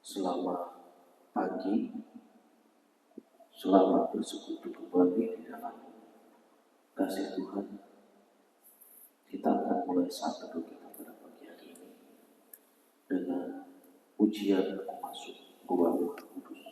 Selamat pagi, selamat bersekutu kembali di dalam kasih Tuhan. Kita akan mulai saat teduh kita pada pagi hari ini dengan ujian masuk Ruang Kudus.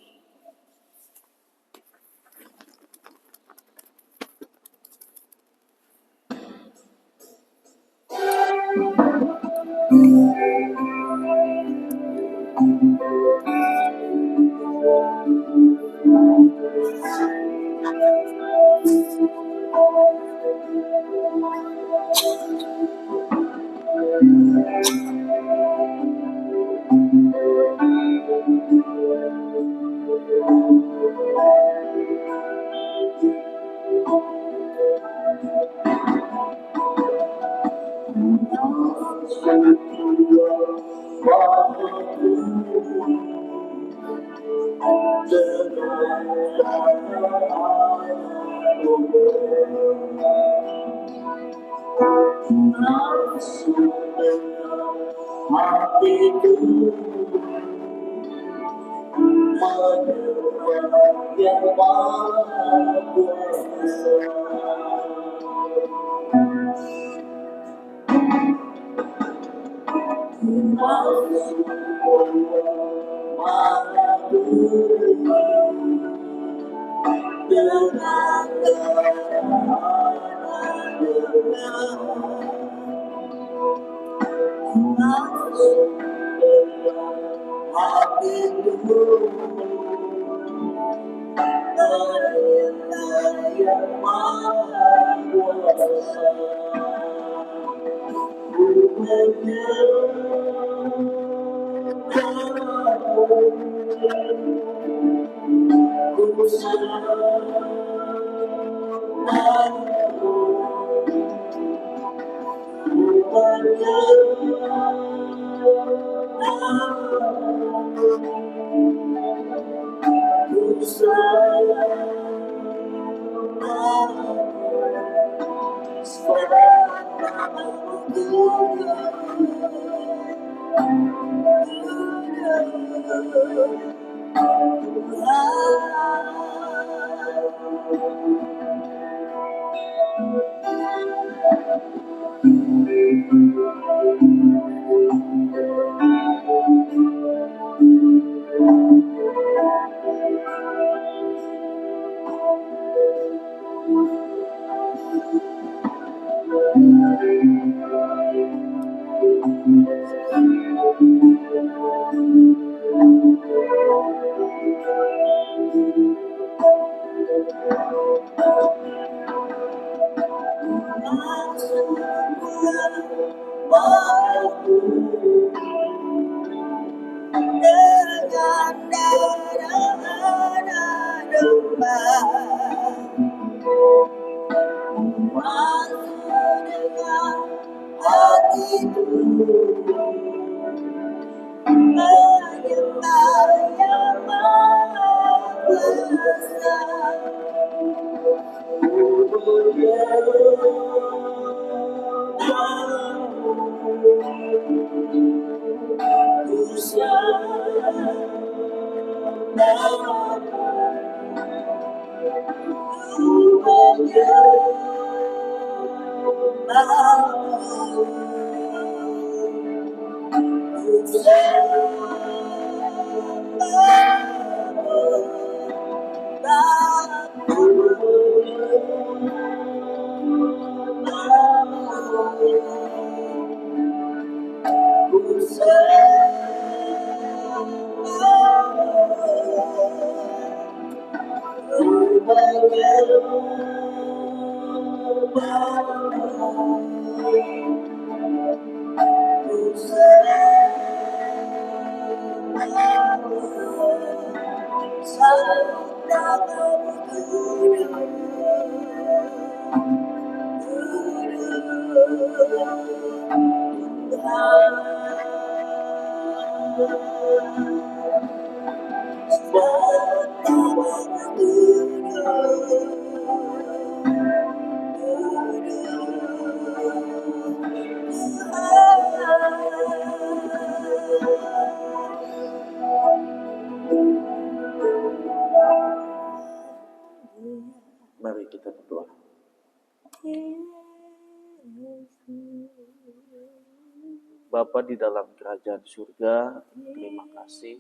Bapa di dalam kerajaan surga, terima kasih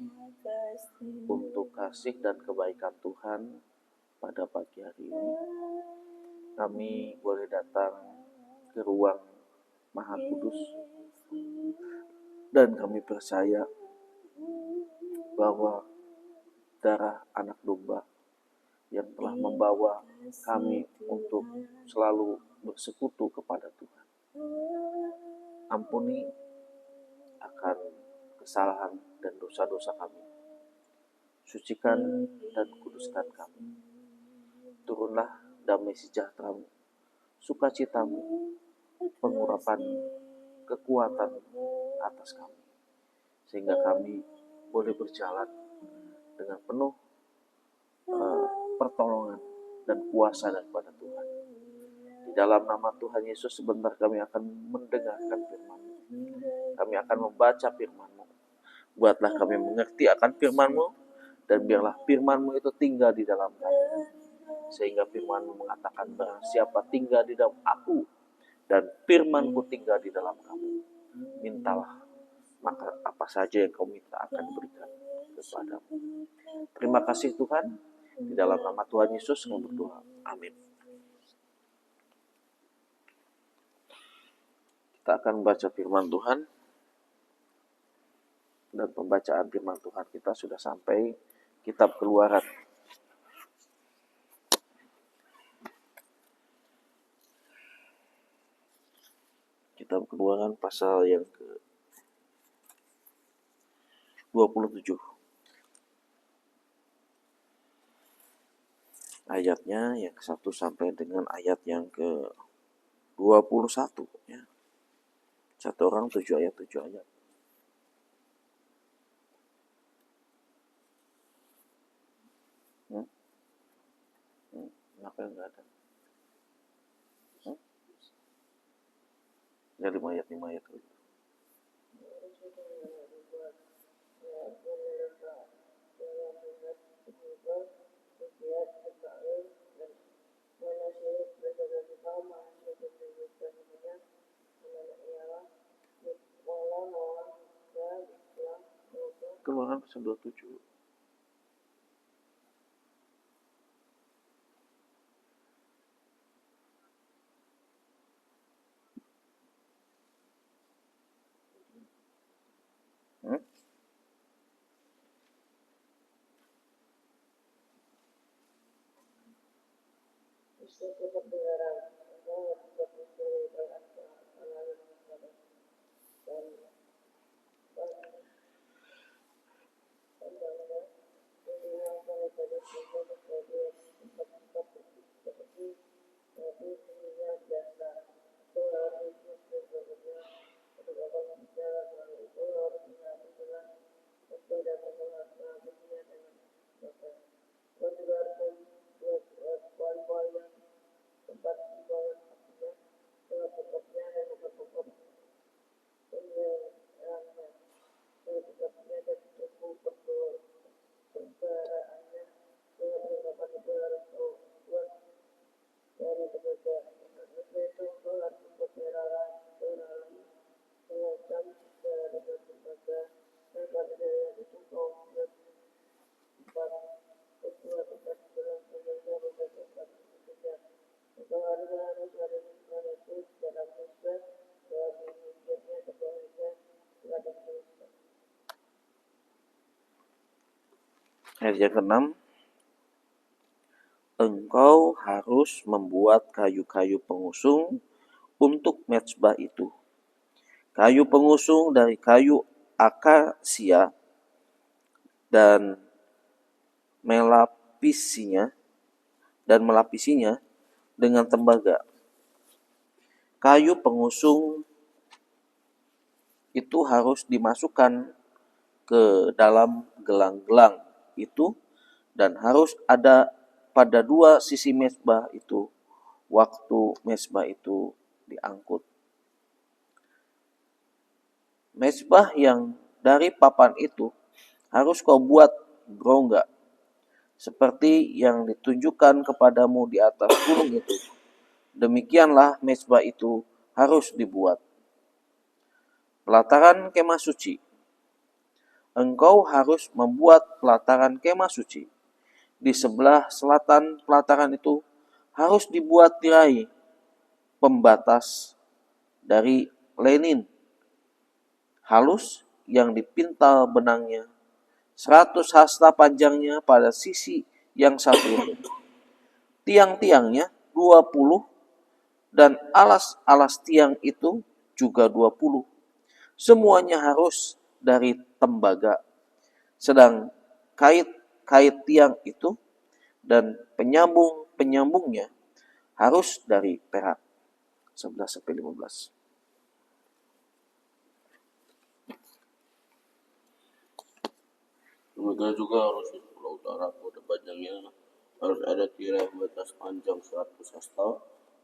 untuk kasih dan kebaikan Tuhan pada pagi hari ini. Kami boleh datang ke ruang Maha Kudus dan kami percaya bahwa darah anak domba yang telah membawa kami untuk selalu bersekutu kepada Tuhan. Ampuni akan kesalahan dan dosa-dosa kami. Sucikan dan kuduskan kami. Turunlah damai sejahtera-Mu, sukacita-Mu, pengurapan kekuatan atas kami, sehingga kami boleh berjalan dengan penuh pertolongan dan kuasa daripada Tuhan. Di dalam nama Tuhan Yesus, sebentar kami akan mendengarkan firman-Mu. Kami akan membaca firman-Mu. Buatlah kami mengerti akan firman-Mu, dan biarlah firman-Mu itu tinggal di dalam kami. Sehingga firman-Mu mengatakan, barang siapa tinggal di dalam aku, dan firman-Ku tinggal di dalam kamu, mintalah, maka apa saja yang kau minta akan diberikan kepadamu. Terima kasih Tuhan. Di dalam nama Tuhan Yesus kami berdoa. Amin. Kita akan membaca firman Tuhan. Dan pembacaan firman Tuhan kita sudah sampai kitab Keluaran. Kitab Keluaran pasal yang ke-27. Ayatnya yang ke-1 sampai dengan ayat yang ke-21 ya. Satu orang 7 ayat. Kenapa enggak ada? Ya 5 ayat. Keluaran pasal 27. Ayat yang ke-6. Engkau harus membuat kayu-kayu pengusung untuk mezbah itu. Kayu pengusung dari kayu akasia dan melapisinya dengan tembaga. Kayu pengusung itu harus dimasukkan ke dalam gelang-gelang itu dan harus ada pada dua sisi mezbah itu waktu mezbah itu diangkut. Mezbah yang dari papan itu harus kau buat berongga seperti yang ditunjukkan kepadamu di atas gunung itu. Demikianlah mezbah itu harus dibuat. Pelataran kemah suci. Engkau harus membuat pelataran kemah suci. Di sebelah selatan pelataran itu harus dibuat tirai pembatas dari lenin halus yang dipintal benangnya 100 hasta panjangnya pada sisi yang satu itu. Tiang-tiangnya 20 dan alas-alas tiang itu juga 20. Semuanya harus dari tembaga. Sedang kait-kait tiang itu dan penyambung-penyambungnya harus dari perak. 11-15. Demikian juga harus di sebelah utara pada panjangnya harus ada tirai batas panjang 100 hasta,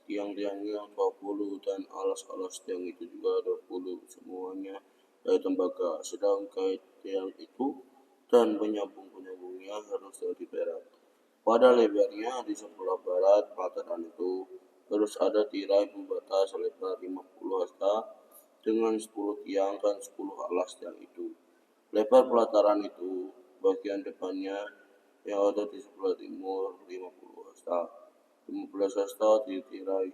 tiang-tiangnya 20 dan alas-alas tiang itu juga 20, semuanya dari tembaga. Sedang kait tiang itu dan penyambung-penyambungnya harus dari perak. Pada lebarnya di sebelah barat pelataran itu harus ada tirai pembatas lebar 50 hasta dengan 10 tiang dan 10 alas tiang itu. Lebar pelataran itu bagian depannya yang ada di sebelah timur 50 hasta. 15 hasta di tirai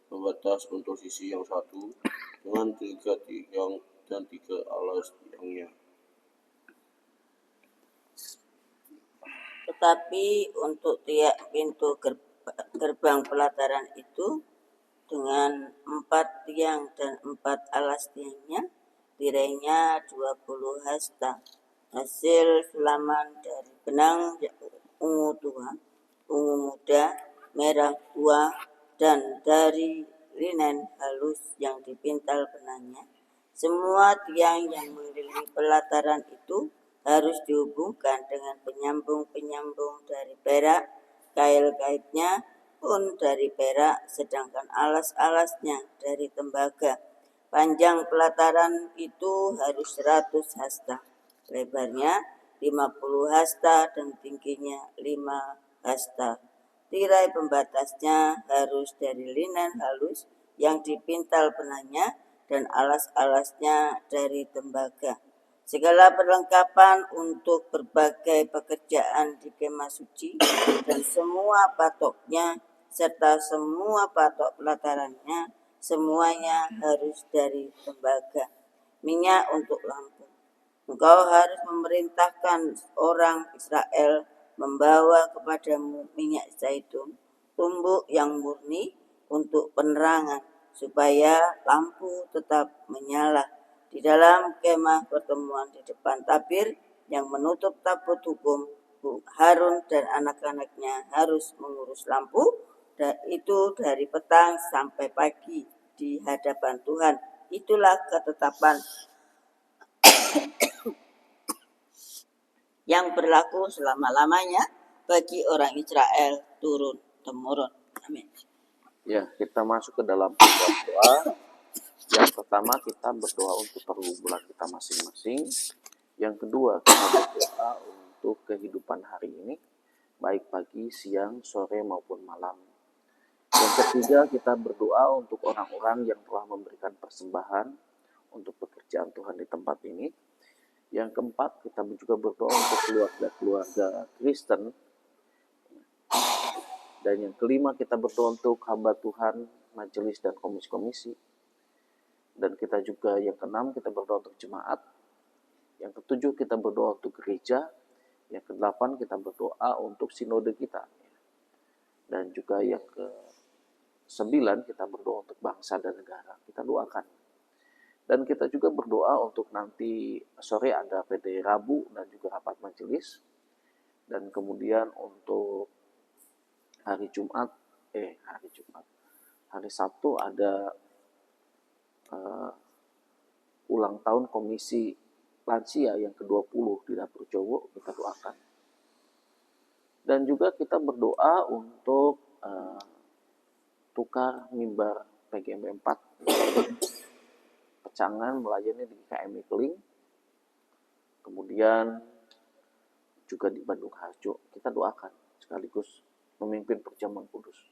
pembatas untuk sisi yang satu dengan 3 tiang dan 3 alas tiangnya. Tetapi untuk tiap pintu gerbang pelataran itu dengan 4 tiang dan 4 alas tiangnya, tirainya 20 hasta. Hasil sulaman dari benang ungu tua, ungu muda, merah tua, dan dari linen halus yang dipintal benangnya. Semua tiang yang mengelilingi pelataran itu harus dihubungkan dengan penyambung-penyambung dari perak, kail-kaitnya pun dari perak, sedangkan alas-alasnya dari tembaga. Panjang pelataran itu harus 100 hasta, lebarnya 50 hasta dan tingginya 5 hasta. Tirai pembatasnya harus dari linen halus yang dipintal benangnya dan alas-alasnya dari tembaga. Segala perlengkapan untuk berbagai pekerjaan di kemah suci dan semua patoknya serta semua patok pelatarannya semuanya harus dari tembaga. Minyak untuk lampu. Engkau harus memerintahkan orang Israel membawa kepadamu minyak zaitun, tumbuk yang murni untuk penerangan, supaya lampu tetap menyala di dalam kemah pertemuan di depan tabir yang menutup tabut hukum. Harun dan anak-anaknya harus mengurus lampu, dan itu dari petang sampai pagi di hadapan Tuhan. Itulah ketetapan yang berlaku selama-lamanya bagi orang Israel turun-temurun. Amin. Ya, kita masuk ke dalam doa. Yang pertama, kita berdoa untuk pergumulan kita masing-masing. Yang kedua, kita berdoa untuk kehidupan hari ini, baik pagi, siang, sore, maupun malam. Yang ketiga, kita berdoa untuk orang-orang yang telah memberikan persembahan untuk pekerjaan Tuhan di tempat ini. Yang keempat, kita juga berdoa untuk keluarga-keluarga Kristen. Dan yang kelima, kita berdoa untuk hamba Tuhan, majelis dan komisi-komisi. Dan kita juga yang keenam, kita berdoa untuk jemaat. Yang ketujuh, kita berdoa untuk gereja. Yang kedelapan, kita berdoa untuk sinode kita. Dan juga yang ke-9, kita berdoa untuk bangsa dan negara. Kita doakan. Dan kita juga berdoa untuk nanti sore ada PD Rabu dan juga rapat majelis. Dan kemudian untuk hari Sabtu ada ulang tahun komisi lansia yang ke-20 di Dapur Jowo, kita doakan. Dan juga kita berdoa untuk tukar mimbar PGMB 4 Pecangan melayani di KMI Keling, kemudian juga di Bandung Harjo. Kita doakan sekaligus memimpin perjamuan kudus.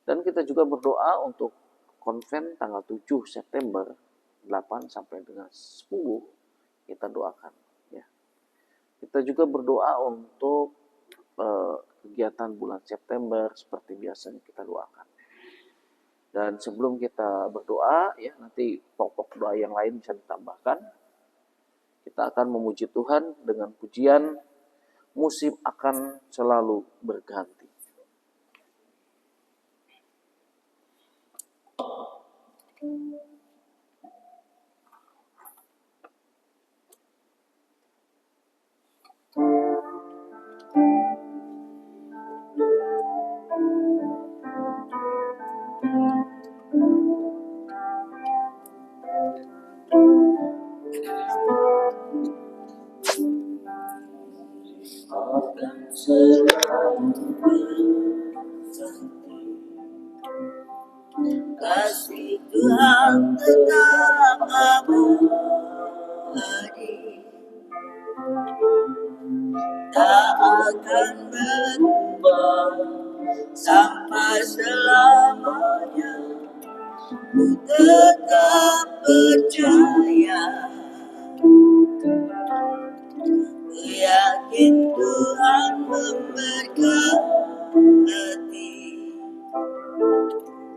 Dan kita juga berdoa untuk konven tanggal 7 September 8 sampai dengan 10 kita doakan ya. Kita juga berdoa untuk kegiatan bulan September seperti biasanya kita doakan. Dan sebelum kita berdoa ya, nanti pokok doa yang lain bisa ditambahkan. Kita akan memuji Tuhan dengan pujian musim akan selalu berganti. Akan selalu berganti, kasih Tuhan tetap abadi, tak akan berubah sampai selamanya. Ku tetap percaya, ku yakin Tuhan memberkati,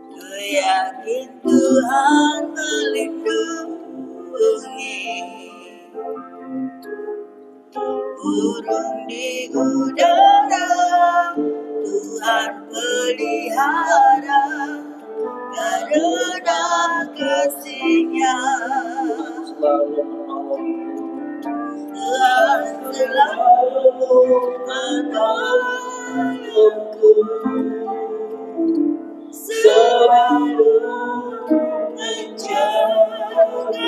ku yakin Tuhan melindungi. Burung di udara Tuhan pelihara, karena kasih-Nya Tuhan selalu menolongku, selalu menjagaku.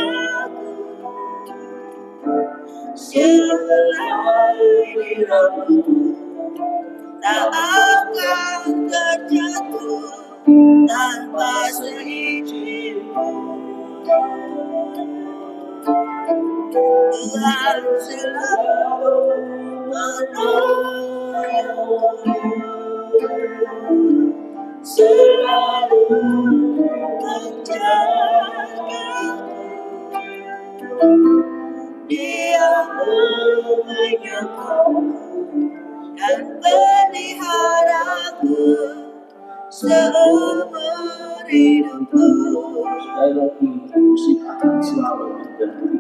Selai diramu tak akan terjatuh tanpa seizin-Mu. Tuhan selalu menolongku, selalu menjagaku. Dia menyokongku dan peliharaku seumur hidupku. Sekali lagi, musim akan selalu berganti.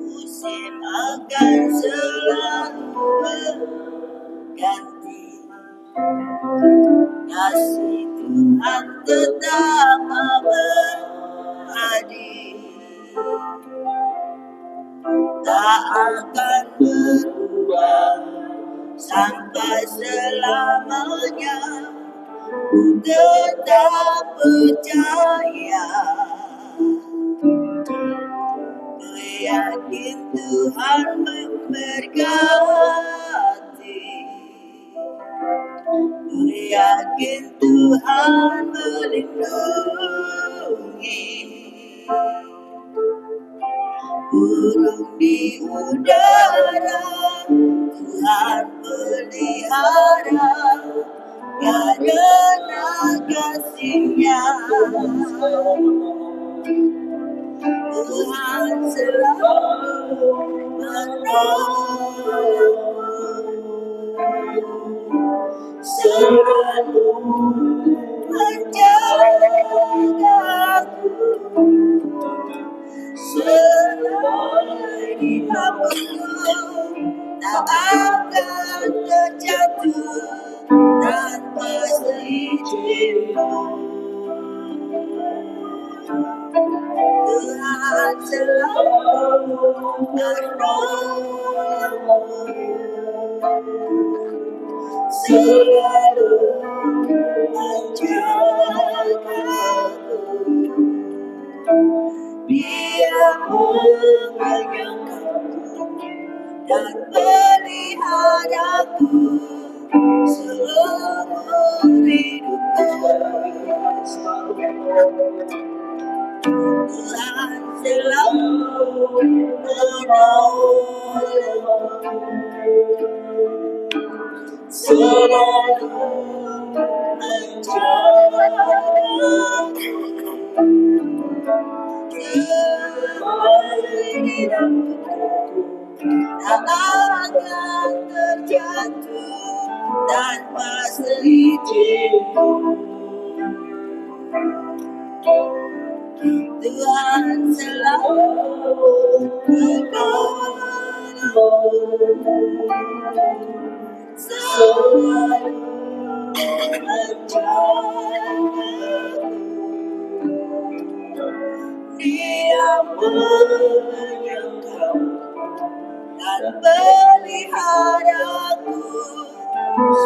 Musim akan selalu berganti, kasih Tuhan tetap abadi, tak akan berubah sampai selamanya. Ku tetap percaya, ku yakin Tuhan memberkati, ku yakin Tuhan melindungi. Burung di udara Tuhan pelihara, karena kasih-Nya Tuhan selalu menolongku, selalu menjagaku. Selai diramu tak akan terjatuh tanpa seizin-Mu. Tuhan selalu menolongku, selalu menjagaku. Dia menyokongku dan peliharaku seumur hidupku. Tuhan selalu menolongku, selalu menjagaku. tak akan terjatuh tanpa seizin. Tuhan selalu bersamamu, selalu menjagaku. Dia menyangkau dan peliharaku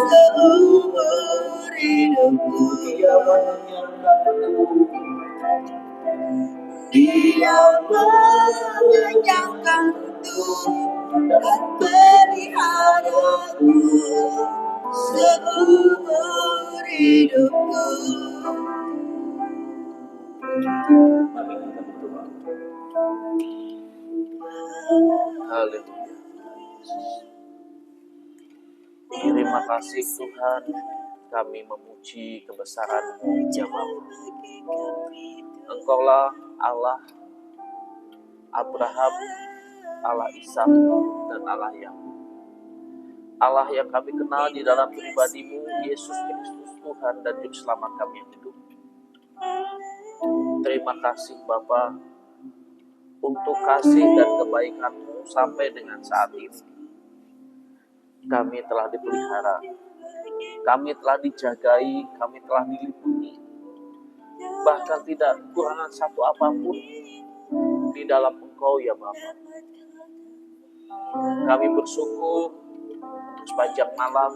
seumur hidupku. Dia mengenyangkanku dan peliharaku seumur hidupku. Mari kita berdoa. Haleluya. Terima kasih Tuhan, kami memuji kebesaran-Mu ya Bapa. Engkaulah Allah Abraham, Allah Ishak, dan Allah Yakub. Allah yang kami kenal di dalam pribadi-Mu, Yesus Kristus Tuhan dan Juru Selamat kami yang hidup. Terima kasih Bapa untuk kasih dan kebaikan-Mu sampai dengan saat ini. Kami telah dipelihara, kami telah dijagai, kami telah dilindungi. Bahkan tidak kekurangan satu apapun di dalam Engkau ya Bapa. Kami bersyukur untuk sepanjang malam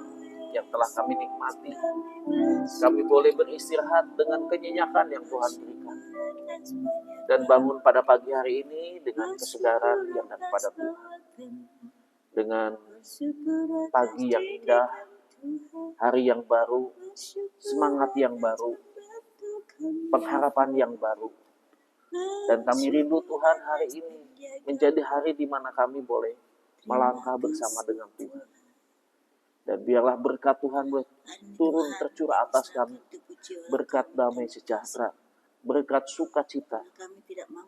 yang telah kami nikmati. Kami boleh beristirahat dengan kenyenyakan yang Tuhan berikan. Dan bangun pada pagi hari ini dengan kesegaran yang daripada Tuhan. Dengan pagi yang indah, hari yang baru, semangat yang baru, pengharapan yang baru. Dan kami rindu Tuhan hari ini menjadi hari di mana kami boleh melangkah bersama dengan Tuhan. Dan biarlah berkat Tuhan boleh turun tercurah atas kami. Berkat damai sejahtera, berkat sukacita,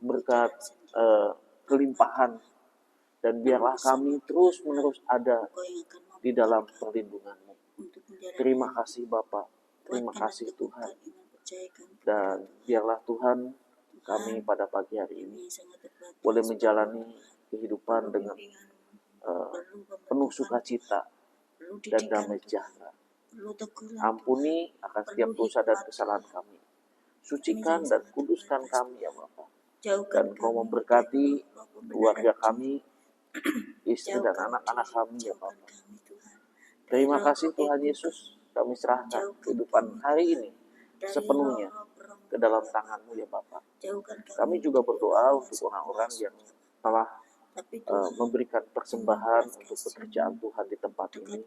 berkat kelimpahan. Dan biarlah kami terus-menerus ada di dalam perlindungan-Mu. Terima kasih Bapa, terima kasih Tuhan. Dan biarlah Tuhan kami pada pagi hari ini boleh menjalani kehidupan dengan penuh sukacita dan damai sejahtera. Ampuni akan setiap dosa dan kesalahan kami. Sucikan dan kuduskan kami ya Bapa. Dan Kau memberkati keluarga kami, istri dan anak-anak kami ya Bapa. Terima kasih Tuhan Yesus, kami serahkan kehidupan hari ini sepenuhnya ke dalam tangan-Mu ya Bapa. Kami juga berdoa untuk orang-orang yang telah memberikan persembahan untuk pekerjaan Tuhan di tempat ini.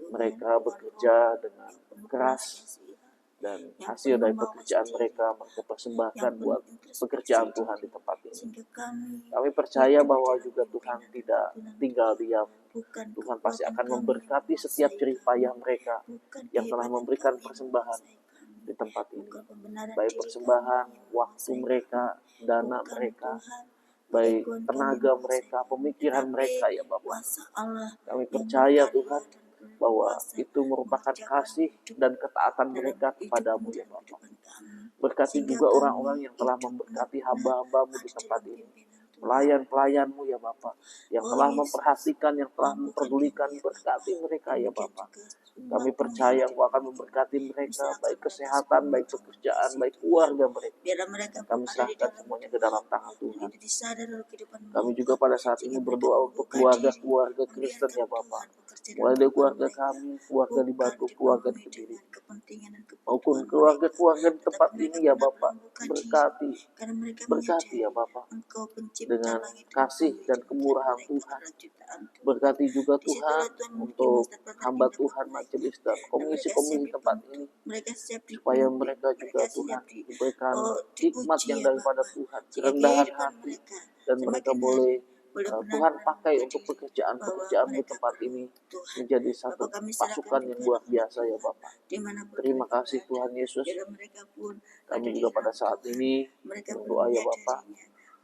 Mereka bekerja dengan keras dan hasil dari pekerjaan mereka persembahkan buat pekerjaan Tuhan di tempat ini. Kami percaya bahwa juga Tuhan tidak tinggal diam. Tuhan pasti akan memberkati setiap jerih payah mereka yang telah memberikan persembahan di tempat ini. Baik persembahan, waktu mereka, dana mereka, baik tenaga mereka, pemikiran mereka ya Bapak. Kami percaya Tuhan bahwa itu merupakan kasih dan ketaatan mereka kepada-Mu ya Bapak. Berkati juga orang-orang yang telah memberkati hamba-hamba-Mu di tempat ini. Pelayan-pelayan-Mu ya Bapak, yang telah memperhatikan, yang telah memperdulikan, berkati mereka ya Bapak. Kami percaya Engkau akan memberkati mereka, baik kesehatan, baik pekerjaan, baik keluarga mereka. Kami serahkan semuanya ke dalam tangan Tuhan. Kami juga pada saat ini berdoa untuk keluarga-keluarga Kristen ya Bapak. Mulai dari keluarga kami, keluarga di Batu, keluarga di Kediri, maupun keluarga-keluarga di tempat ini ya Bapak. Berkati ya Bapak dengan kasih dan kemurahan Tuhan. Berkati juga Tuhan untuk hamba Tuhan majelis dan komisi-komisi tempat ini, supaya mereka juga Tuhan diberikan hikmat yang daripada Tuhan, kerendahan hati, dan mereka boleh Tuhan pakai untuk pekerjaan-pekerjaan di tempat ini menjadi satu pasukan yang luar biasa ya Bapak. Terima kasih Tuhan Yesus. Kami juga pada saat ini berdoa ya Bapak,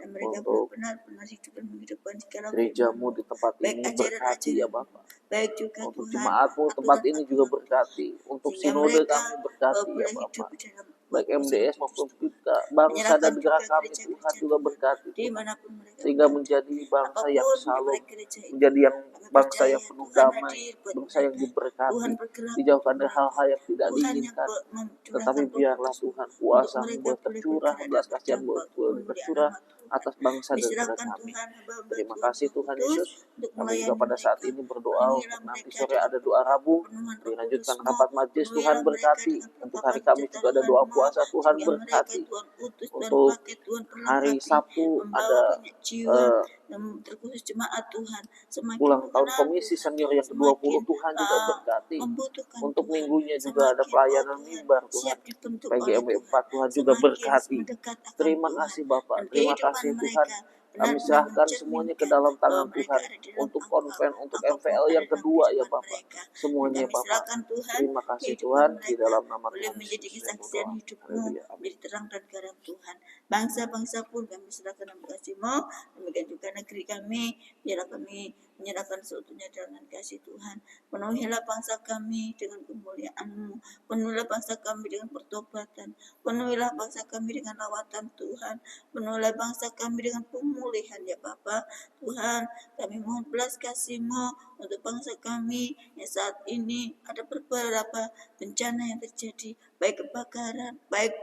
dan mereka untuk benar-benar hidup dan menghidupkan segala gerejamu di tempat baik ini, berkati ya ajaran-ajaran, Bapa. baik juga Untuk Tuhan jemaatmu tempat ini juga aturan-aturan, berkati. Untuk sehingga sinode mereka kami berkati ya boleh hidup Bapa. di dalam Baik kuasa MDS Roh Kudus maupun Tuhan. kita, bangsa dan Menyerahkan negara juga kami Tuhan gereja-gereja juga Tuhan berkati Tuhan. dimanapun mereka Sehingga berada, menjadi bangsa yang apapun shalom, proyek gereja itu, menjadi yang kami bangsa yang percaya penuh Tuhan damai, hadir buat bangsa yang mereka. Tuhan diberkati, bergerak dijauhkan untuk dari mereka. hal-hal yang tidak Tuhan yang diinginkan. mencurahkan Tetapi Roh biarlah Kudus Tuhan untuk kuasa-Mu mereka boleh boleh tercurah, bergerak dan belas kasihan berdampak untuk boleh kemuliaan tercurah nama Tuhan. atas bangsa dan negara Diserahkan kami. Tuhan hamba-hamba Terima Tuhan kasih Roh Tuhan Kudus Yesus. untuk Kami juga melayani pada saat mereka. ini berdoa Penuhilah untuk nanti mereka sore dengan ada doa Rabu, penuhan Roh dilanjutkan Kudus-Mu. rapat majelis. Tuhan Penuhilah mereka berkati. dengan Untuk perlengkapan hari Kamis senjata juga ada doa Rohan-Mu, puasa. Tuhan sehingga mereka berkati. Tuhan utus, Tuhan Untuk pakai, Tuhan hari perlengkapi, Sabtu membawa ada banyak jiwa eh, dan terkhusus jemaat Tuhan semakin ulang tahun mengenal komisi Tuhan, senior yang ke-20. semakin Tuhan juga berkati. membutuhkan Untuk Tuhan, minggunya juga ada semakin pelayanan Tuhan mimbar Tuhan. siap dibentuk oleh PGMW Tuhan, 4 Tuhan juga semakin berkati. mendekat akan Terima Tuhan, kasih Bapak, dan terima kehidupan kasih Tuhan. mereka Kami benar-benar serahkan semuanya ke mencerminkan dalam bahwa tangan mereka Tuhan. ada di dalam Untuk Engkau, konven, untuk Engkau pun MVL ada yang dalam kedua ya kehidupan Bapak. mereka. Dan Semuanya kami Bapak. serahkan Tuhan Terima kasih kehidupan Tuhan, di mereka dalam nama boleh Tuhan menjadi Yesus yang kesaksian berdoa. hidupmu, Haleluya. Amin. menjadi terang dan garam Tuhan. Bangsa-bangsa pun kami serahkan dalam kasih-Mu, demikian juga negeri kami, biarlah kami menyerahkan seutuhnya dengan kasih Tuhan. Penuhilah bangsa kami dengan kemuliaan-Mu, penuhilah bangsa kami dengan pertobatan, penuhilah bangsa kami dengan lawatan Tuhan, penuhilah bangsa kami dengan pemulihan ya Bapa. Tuhan, kami mohon belas kasih-Mu untuk bangsa kami yang saat ini ada beberapa bencana yang terjadi, baik kebakaran, baik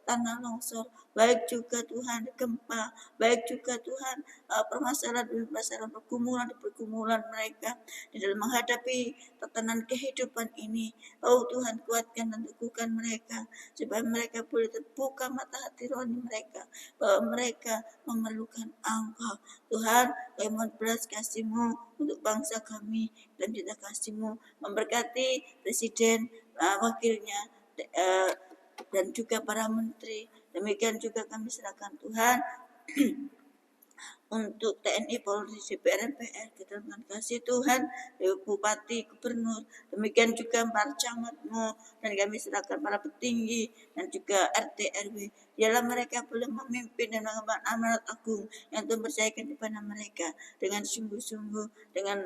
tanah longsor, baik juga Tuhan gempa, baik juga Tuhan permasalahan pergumulan mereka di dalam menghadapi tatanan kehidupan ini. Oh Tuhan, kuatkan dan teguhkan mereka supaya mereka boleh terbuka mata hati rohani mereka bahwa mereka memerlukan Engkau. Tuhan, kami mohon belas kasih-Mu untuk bangsa kami dan kita kasih-Mu memberkati presiden, wakilnya, dan juga para menteri. Demikian juga kami serahkan Tuhan untuk TNI, Polri, DPR, MPR, kita dengan kasih Tuhan, Bupati, Gubernur, demikian juga para camat-Mu, dan kami serahkan para petinggi dan juga RT RW. Biarlah mereka boleh memimpin dan mengemban amanat agung yang Tuhan percayakan kepada mereka dengan sungguh-sungguh, dengan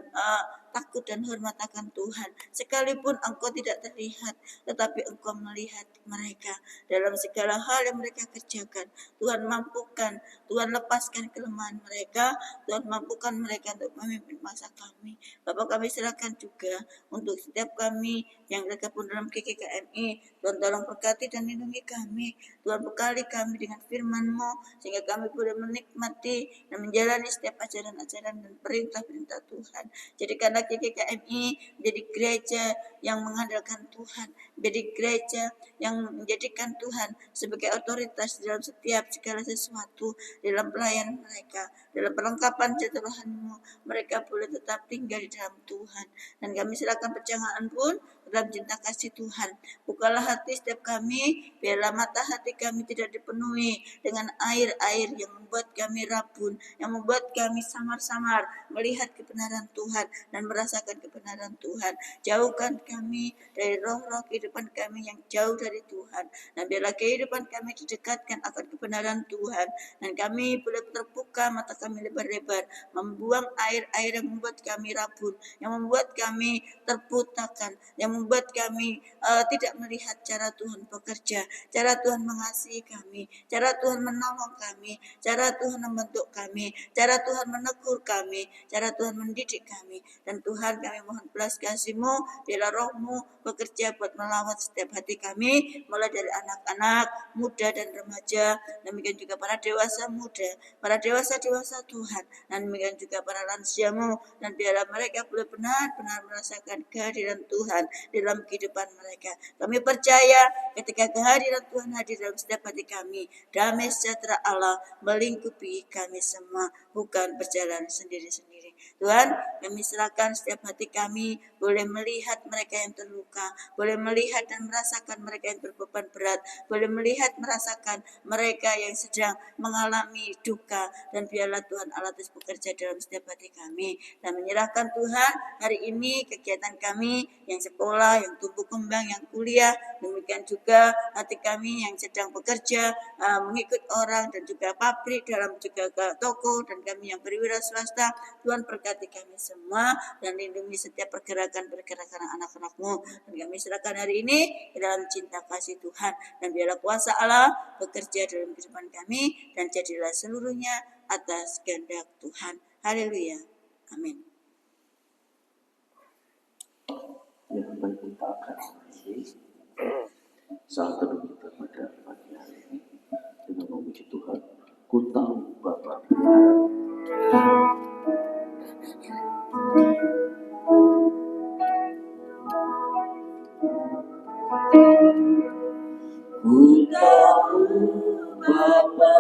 takut dan hormat akan Tuhan. Sekalipun Engkau tidak terlihat, tetapi Engkau melihat mereka dalam segala hal yang mereka kerjakan. Tuhan mampukan, Tuhan lepaskan kelemahan mereka, Tuhan mampukan mereka untuk memimpin bangsa kami. Bapak, kami serahkan juga untuk setiap kami yang tergabung dalam GKKMI. Tuhan tolong berkati dan lindungi kami. Tuhan bekali kami dengan firman-Mu sehingga kami boleh menikmati dan menjalani setiap ajaran-ajaran dan perintah-perintah Tuhan. Jadikanlah GKKMI menjadi gereja yang mengandalkan Tuhan, menjadi gereja yang menjadikan Tuhan sebagai otoritas dalam setiap segala sesuatu, dalam pelayanan mereka, dalam perlengkapan rohani-Mu, mereka boleh tetap tinggal di dalam Tuhan. Dan kami serahkan perjalanan pun dalam cinta kasih Tuhan. Bukalah hati setiap kami, biarlah mata hati kami tidak dipenuhi dengan air-air yang membuat kami rabun, yang membuat kami samar-samar melihat kebenaran Tuhan dan merasakan kebenaran Tuhan. Jauhkan kami dari roh-roh kehidupan kami yang jauh dari Tuhan, dan biarlah kehidupan kami didekatkan akan kebenaran Tuhan, dan kami boleh terbuka mata kami lebar-lebar, membuang air-air yang membuat kami rabun, yang membuat kami terbutakan, yang membuat kami tidak melihat cara Tuhan bekerja, cara Tuhan mengasihi kami, cara Tuhan menolong kami, cara Tuhan membentuk kami, cara Tuhan menegur kami, cara Tuhan mendidik kami. Dan Tuhan, kami mohon belas kasih-Mu, biarlah Roh-Mu bekerja buat melawat setiap hati kami, mulai dari anak-anak, muda dan remaja, demikian juga para dewasa muda, para dewasa-dewasa Tuhan, dan demikian juga para lansia-Mu, dan biarlah mereka boleh benar-benar merasakan kehadiran Tuhan dalam kehidupan mereka. Kami percaya ketika kehadiran Tuhan hadir dalam setiap hati kami, damai sejahtera Allah melingkupi kami semua, bukan berjalan sendiri-sendiri. Tuhan, kami serahkan setiap hati kami, boleh melihat mereka yang terluka, boleh melihat dan merasakan mereka yang berbeban berat, boleh melihat merasakan mereka yang sedang mengalami duka, dan biarlah Tuhan Allah terus bekerja dalam setiap hati kami, dan menyerahkan Tuhan hari ini kegiatan kami yang sekolah, yang tumbuh kembang, yang kuliah, demikian juga hati kami yang sedang bekerja, mengikut orang dan juga pabrik, dalam juga ke toko, dan kami yang berwira swasta. Tuhan berkati kami semua dan lindungi setiap pergerakan anak-anak-Mu, dan kami serahkan hari ini ke dalam cinta kasih Tuhan, dan biarlah kuasa Allah bekerja dalam kehidupan kami dan jadilah seluruhnya atas kehendak Tuhan. Haleluya. Amin. Ya, baik, kita akan mengakhiri saat teduh kita pada pagi hari ini dengan memuji Tuhan. Ku tahu Bapa ku tahu Bapa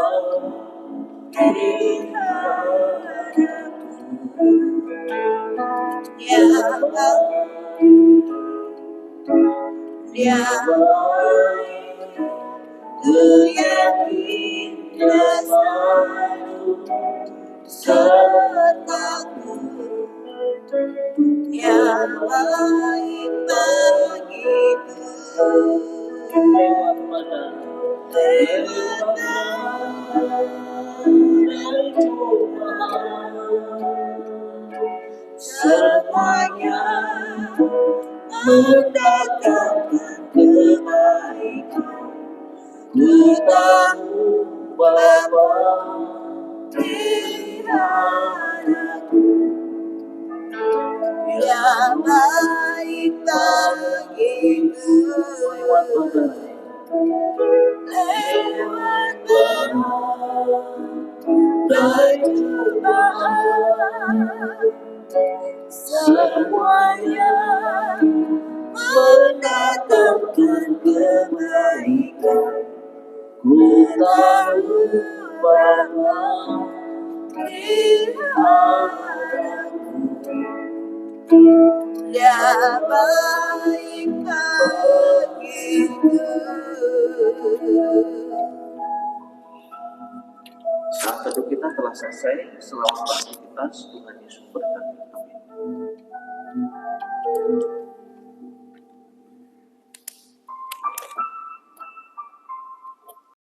Dia baik, ku yakin Dia selalu sertaku. Dia baik bagiku. Lewat badai semuanya mendatangkan kebaikan. Ku tahu Bapa peliharaku, Dia baik bagiku. Lewat badai cobaan, semuanya mendatangkan kebaikan. Ku tahu Bapa peliharaku, Dia baik bagiku. saat teduh kita telah selesai. Selamat beraktivitas, Tuhan Yesus berkati. Amin.